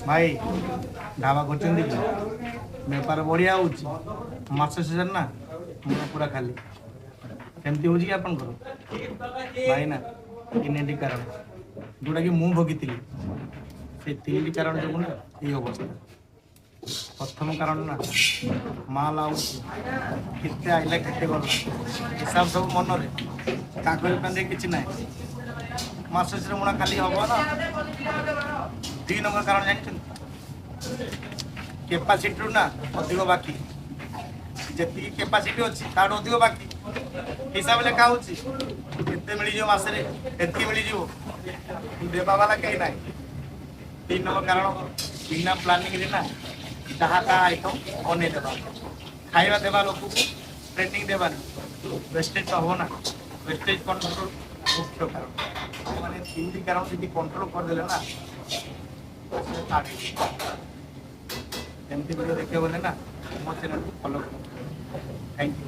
भाई ढाबा खोलते बेपार बढ़िया हो मास सीजन ना मुझे पूरा खाली केमती हो भाई ना तीन कारण जोटा कि मुझे भोगी से तीन कारण जो ना ये अवस्था प्रथम कारण ना माल आते आइला के हिसाब सब मन कागज पेन कि ना मास मुणा खाली हम ना 2 नंबर कारण जान कैपेसिटी ना अधिक बाकी जी कैपेसिटी अच्छी ताठ अधिक बाकी हिसाब लेखा होते मिल मसरे एति मिल देवा वाला कहीं ना 3 नंबर कारण बिना प्लानिंग ना जहाँ कहाँ आइटम बनईदेवा खाଇବା देवा लोक ट्रेनिंग देवा वेस्टेज तो हम ना वेस्टेज कंट्रोल मुख्य कारण मैंने 3 कारण जी कंट्रोल करदे ना एमती वीडियो देखिए बोले ना मो चैनल को फॉलो करो। Thank you.